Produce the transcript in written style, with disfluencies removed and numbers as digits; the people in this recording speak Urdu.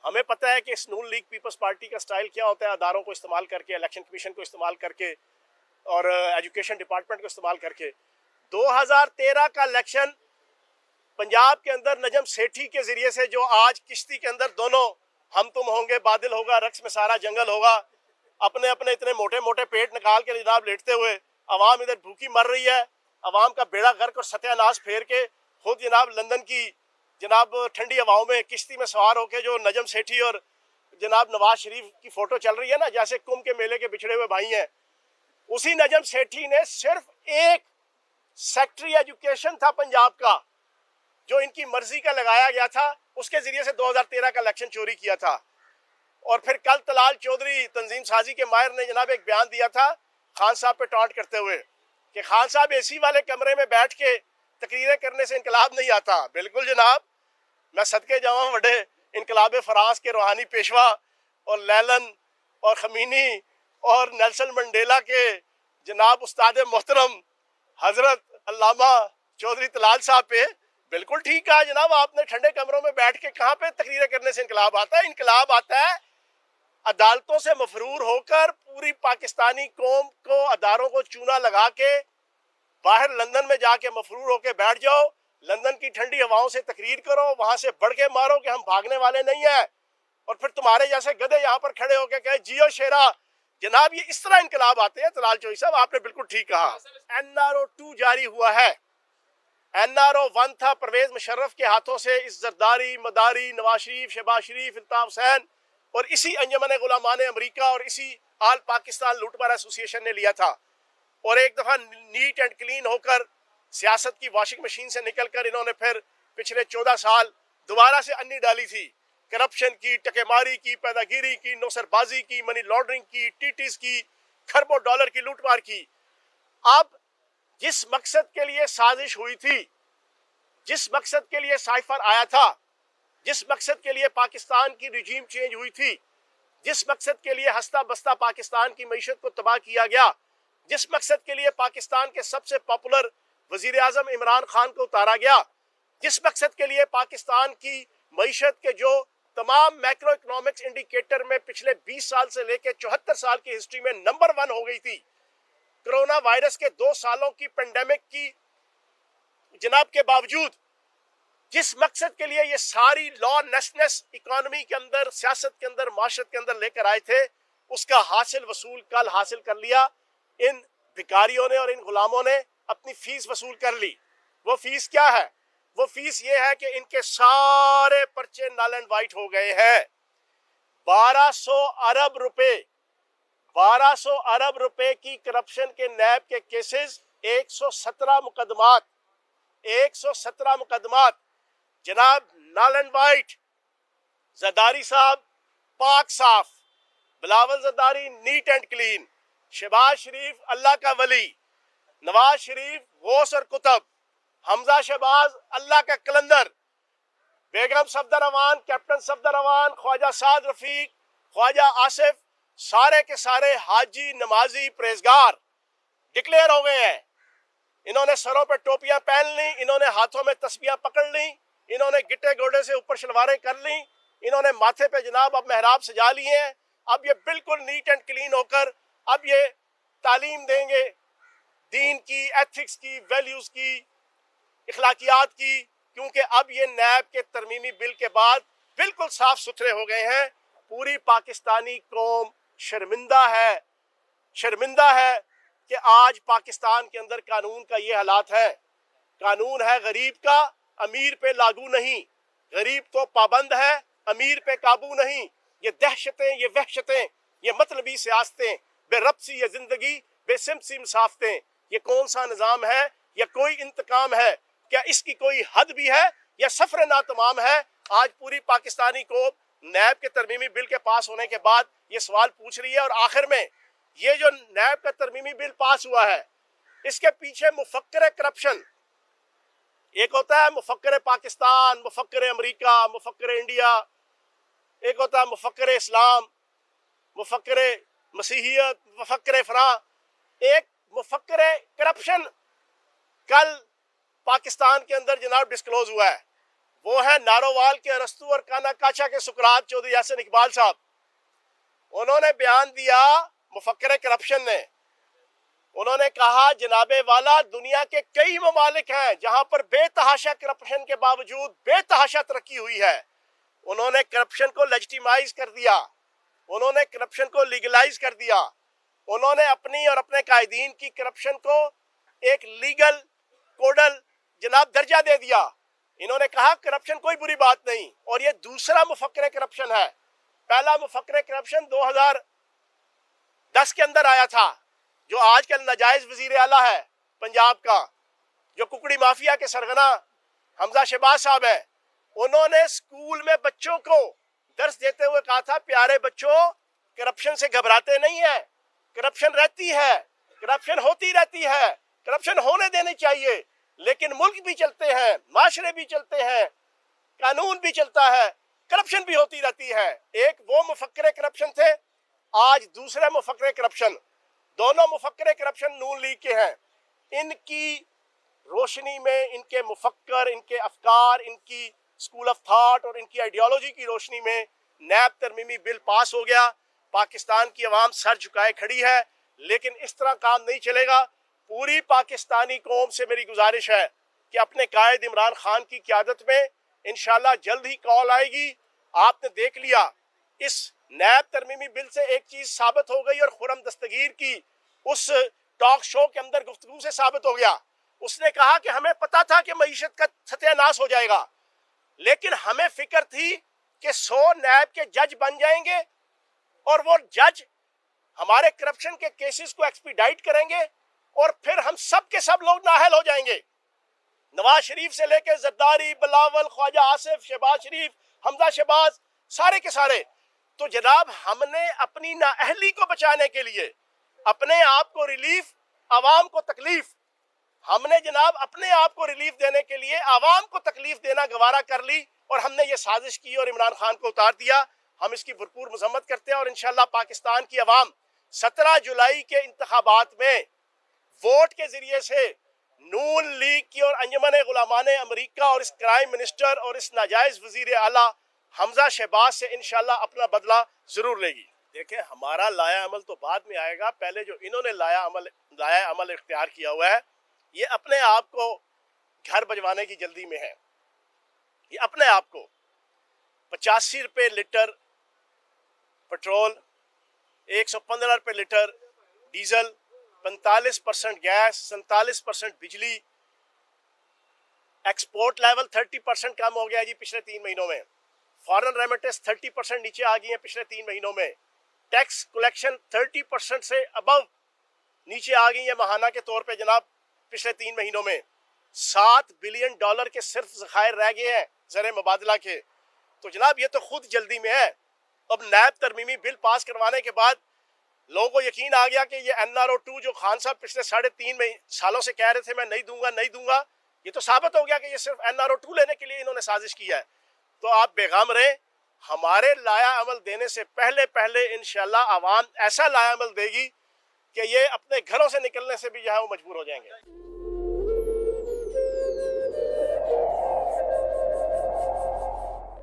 ہمیں پتہ ہے کہ اس نون لیگ پیپلز پارٹی کا سٹائل کیا ہوتا ہے، اداروں کو استعمال کر کے، الیکشن کمیشن کو استعمال کر کے اور ایجوکیشن ڈپارٹمنٹ کو استعمال کر کے۔ 2013 کا الیکشن پنجاب کے اندر نجم سیٹھی کے ذریعے سے، جو آج کشتی کے اندر دونوں ہم تم ہوں گے، بادل ہوگا، رقص میں سارا جنگل ہوگا، اپنے اپنے اتنے موٹے موٹے پیٹ نکال کے جناب لیٹتے ہوئے، عوام ادھر بھوکی مر رہی ہے، عوام کا بیڑا غرق اور ستیہ ناش پھیر کے خود جناب لندن کی جناب ٹھنڈی ہواؤں میں کشتی میں سوار ہو کے جو نجم سیٹھی اور جناب نواز شریف کی فوٹو چل رہی ہے نا، جیسے کمبھ کے میلے کے بچھڑے ہوئے بھائی ہیں، اسی نجم سیٹھی نے صرف ایک سیکٹری ایجوکیشن تھا پنجاب کا جو ان کی مرضی کا لگایا گیا تھا، اس کے ذریعے سے 2013 کا الیکشن چوری کیا تھا۔ اور پھر کل طلال چودھری تنظیم سازی کے ماہر نے جناب ایک بیان دیا تھا خان صاحب پہ ٹانٹ کرتے ہوئے کہ خان صاحب اے سی والے کمرے میں بیٹھ کے تقریریں کرنے سے انقلاب نہیں آتا۔ بالکل جناب، میں صدقے جاواں وڈے انقلاب فرانس کے روحانی پیشوا اور لیلن اور خمینی اور نیلسن منڈیلا کے جناب استاد محترم حضرت علامہ چودھری طلال صاحب پہ بالکل ٹھیک کہا جناب آپ نے، ٹھنڈے کمروں میں بیٹھ کے کہاں پہ تقریریں کرنے سے انقلاب آتا ہے؟ انقلاب آتا ہے عدالتوں سے مفرور ہو کر پوری پاکستانی قوم کو اداروں کو چونا لگا کے باہر لندن میں جا کے مفرور ہو کے بیٹھ جاؤ، لندن کی ٹھنڈی ہواؤں سے تقریر کرو، وہاں سے بڑھ کے مارو کہ ہم بھاگنے والے نہیں ہیں، اور پھر تمہارے جیسے گدھے یہاں پر کھڑے ہو کے کہے جیو شیرا۔ جناب یہ اس طرح انقلاب آتے ہیں۔ طلال چودھری صاحب آپ نے بالکل ٹھیک کہا۔ NRO 2 جاری ہوا ہے، NRO 1 تھا پرویز مشرف کے ہاتھوں سے، اس زرداری، مداری، نواز شریف، شہباز شریف، الطاف حسین اور اسی انجمن غلامان امریکہ اور اسی آل پاکستان لوٹ مار ایسوسی ایشن نے لیا تھا، اور ایک دفعہ نیٹ اینڈ کلین ہو کر سیاست کی واشنگ مشین سے نکل کر انہوں نے پھر پچھلے 14 سال دوبارہ سے انی ڈالی تھی، کرپشن کی، ٹکے ماری کی، پیدا گیری کی، نوسر بازی کی، منی لانڈرنگ کی، ٹیٹیز کی، کھربوں ڈالر کی لوٹ مار کی۔ اب جس مقصد کے لیے سازش ہوئی تھی، جس مقصد کے لیے سائفر آیا تھا، جس مقصد کے لیے پاکستان کی رجیم چینج ہوئی تھی، جس مقصد کے لیے ہستہ بستہ پاکستان کی معیشت کو تباہ کیا گیا، جس مقصد کے لیے پاکستان کے سب سے پاپولر وزیر اعظم عمران خان کو اتارا گیا، جس مقصد کے لیے پاکستان کی معیشت کے جو تمام میکرو اکنامکس انڈیکیٹر میں پچھلے 20 سال سے لے کے 74 سال کی ہسٹری میں نمبر 1 ہو گئی تھی، کرونا وائرس کے 2 سالوں کی پینڈیمک کی جناب کے باوجود، جس مقصد کے لیے یہ ساری لا نیسنس اکانومی کے اندر، سیاست کے اندر، معاشرت کے اندر لے کر آئے تھے، اس کا حاصل وصول کل حاصل کر لیا۔ ان بھکاریوں نے اور ان غلاموں نے اپنی فیس وصول کر لی۔ وہ فیس کیا ہے؟ وہ فیس یہ ہے کہ ان کے سارے پرچے نل اینڈ وائٹ ہو گئے ہیں۔ 1200 ارب روپے 1200 ارب روپے کی کرپشن کے نیب کے کیسز، 117 مقدمات 117 مقدمات جناب نل اینڈ وائٹ۔ زرداری صاحب پاک صاف، Bilawal Zardari neat and clean, Shehbaz Sharif اللہ کا ولی، نواز شریف غوث اور کتب، حمزہ شہباز اللہ کا کلندر، بیگم صفدر امان، کیپٹن صفدر امان، خواجہ سعد رفیق، خواجہ آصف، سارے کے سارے حاجی نمازی پرہیزگار ڈکلیئر ہو گئے ہیں۔ انہوں نے سروں پہ ٹوپیاں پہن لیں، انہوں نے ہاتھوں میں تسبیحاں پکڑ لیں، انہوں نے گٹے گوڑے سے اوپر شلواریں کر لیں، انہوں نے ماتھے پہ جناب اب محراب سجا لیے ہیں۔ اب یہ بالکل نیٹ اینڈ کلین ہو کر اب یہ تعلیم دیں گے دین کی، ایتھکس کی، ویلیوز کی، اخلاقیات کی، کیونکہ اب یہ نیب کے ترمیمی بل کے بعد بالکل صاف ستھرے ہو گئے ہیں۔ پوری پاکستانی قوم شرمندہ ہے کہ آج پاکستان کے اندر قانون کا یہ حالات ہے۔ قانون ہے غریب کا، امیر پہ لاگو نہیں، غریب تو پابند ہے، امیر پہ قابو نہیں۔ یہ دہشتیں، یہ وحشتیں، یہ مطلبی سیاستیں، بے ربط سی یہ زندگی، بے سمت سی مسافتیں، یہ کون سا نظام ہے؟ یا کوئی انتقام ہے؟ کیا اس کی کوئی حد بھی ہے یا سفر ناتمام ہے؟ آج پوری پاکستانی قوم نیب کے ترمیمی بل کے پاس ہونے کے بعد یہ سوال پوچھ رہی ہے، اور آخر میں یہ جو نیب کا ترمیمی بل پاس ہوا ہے، اس کے پیچھے مفکر کرپشن، ایک ہوتا ہے مفکر پاکستان، مفکر امریکہ، مفکر انڈیا، ایک ہوتا ہے مفکر اسلام، مفکر مسیحیت، مفکر فلاں، ایک مفکر کرپشن کل پاکستان کے اندر جناب ڈسکلوز ہوا ہے۔ وہ ہے نارووال کے ارسطو اور کانا کاچا کے سقراط چودھری یاسین اقبال صاحب. انہوں نے بیان دیا مفکر کرپشن نے. انہوں نے کہا جناب والا دنیا کے کئی ممالک ہیں جہاں پر بے تحاشا کرپشن کے باوجود بے تحاشا ترقی ہوئی ہے. انہوں نے کرپشن کو لیجیٹیمائز کر دیا, انہوں نے کرپشن کو لیگلائز کر دیا, انہوں نے اپنی اور اپنے قائدین کی کرپشن کو ایک لیگل کوڈل جناب درجہ دے دیا. انہوں نے کہا کرپشن کوئی بری بات نہیں. اور یہ دوسرا مفکر کرپشن ہے. پہلا مفکر کرپشن 2010 کے اندر آیا تھا, جو آج کل ناجائز وزیر اعلیٰ ہے پنجاب کا, جو ککڑی مافیا کے سرغنہ حمزہ شہباز صاحب ہیں. انہوں نے اسکول میں بچوں کو درس دیتے ہوئے کہا تھا پیارے بچوں کرپشن سے گھبراتے نہیں ہیں, کرپشن رہتی ہے, کرپشن ہوتی رہتی ہے, کرپشن ہونے دینی چاہیے, لیکن ملک بھی چلتے ہیں, معاشرے بھی چلتے ہیں, قانون بھی چلتا ہے, کرپشن بھی ہوتی رہتی ہے. ایک وہ مفکر کرپشن تھے, آج دوسرے مفکر کرپشن. دونوں مفکر کرپشن نون لیگ کے ہیں. ان کی روشنی میں, ان کے مفکر, ان کے افکار, ان کی اسکول آف تھاٹ اور ان کی آئیڈیالوجی کی روشنی میں نیب ترمیمی بل پاس ہو گیا. پاکستان کی عوام سر جھکائے کھڑی ہے, لیکن اس طرح کام نہیں چلے گا. پوری پاکستانی قوم سے میری گزارش ہے کہ اپنے قائد عمران خان کی قیادت میں انشاءاللہ جلد ہی کال آئے گی. آپ نے دیکھ لیا اس نیب ترمیمی بل سے ایک چیز ثابت ہو گئی, اور خرم دستگیر کی اس ٹاک شو کے اندر گفتگو سے ثابت ہو گیا. اس نے کہا کہ ہمیں پتا تھا کہ معیشت کا ستیہ ناش ہو جائے گا, لیکن ہمیں فکر تھی کہ 100 نیب کے جج بن جائیں گے اور وہ جج ہمارے کرپشن کے کیسز کو ایکسپیڈائٹ کریں گے, اور پھر ہم سب کے سب لوگ نااہل ہو جائیں گے. نواز شریف سے لے کے زرداری, بلاول, خواجہ آصف, شہباز شریف, حمزہ شہباز, سارے کے سارے. تو جناب ہم نے اپنی نااہلی کو بچانے کے لیے, اپنے آپ کو ریلیف, عوام کو تکلیف, ہم نے جناب اپنے آپ کو ریلیف دینے کے لیے عوام کو تکلیف دینا گوارا کر لی, اور ہم نے یہ سازش کی اور عمران خان کو اتار دیا. ہم اس کی بھرپور مذمت کرتے ہیں, اور انشاءاللہ پاکستان کی عوام 17 جولائی کے انتخابات میں ووٹ کے ذریعے سے نون لیگ کی اور انجمن غلامان امریکہ اور اس کرائم منسٹر اور اس ناجائز وزیر اعلیٰ حمزہ شہباز سے انشاءاللہ اپنا بدلہ ضرور لے گی. دیکھیں ہمارا لایا عمل تو بعد میں آئے گا, پہلے جو انہوں نے لایا عمل اختیار کیا ہوا ہے, یہ اپنے آپ کو گھر بجوانے کی جلدی میں ہے. یہ اپنے آپ کو 85 روپے لیٹر پٹرول, 115 روپے لیٹر ڈیزل, 45% گیس, 47% بجلی, ایکسپورٹ لیول 30% کم ہو گیا جی پچھلے 3 مہینوں میں, فارن ریمیٹنس 30% نیچے آ گئی ہیں پچھلے 3 مہینوں میں, ٹیکس کلیکشن 30% سے ابو نیچے آ گئی ہیں ماہانہ کے طور پہ جناب پچھلے 3 مہینوں میں. $7 بلین کے صرف ذخائر رہ گئے ہیں زر مبادلہ کے. تو جناب یہ تو خود جلدی میں ہے. اب نیب ترمیمی بل پاس کروانے کے بعد لوگوں کو یقین آ گیا کہ یہ NRO2 جو خان صاحب پچھلے 3.5 سالوں سے کہہ رہے تھے میں نہیں دوں گا, یہ تو ثابت ہو گیا کہ یہ صرف NRO2 لینے کے لیے انہوں نے سازش کی ہے. تو آپ بیغام رہیں, ہمارے لایا عمل دینے سے پہلے انشاءاللہ عوام ایسا لایا عمل دے گی کہ یہ اپنے گھروں سے نکلنے سے بھی جو ہے وہ مجبور ہو جائیں گے.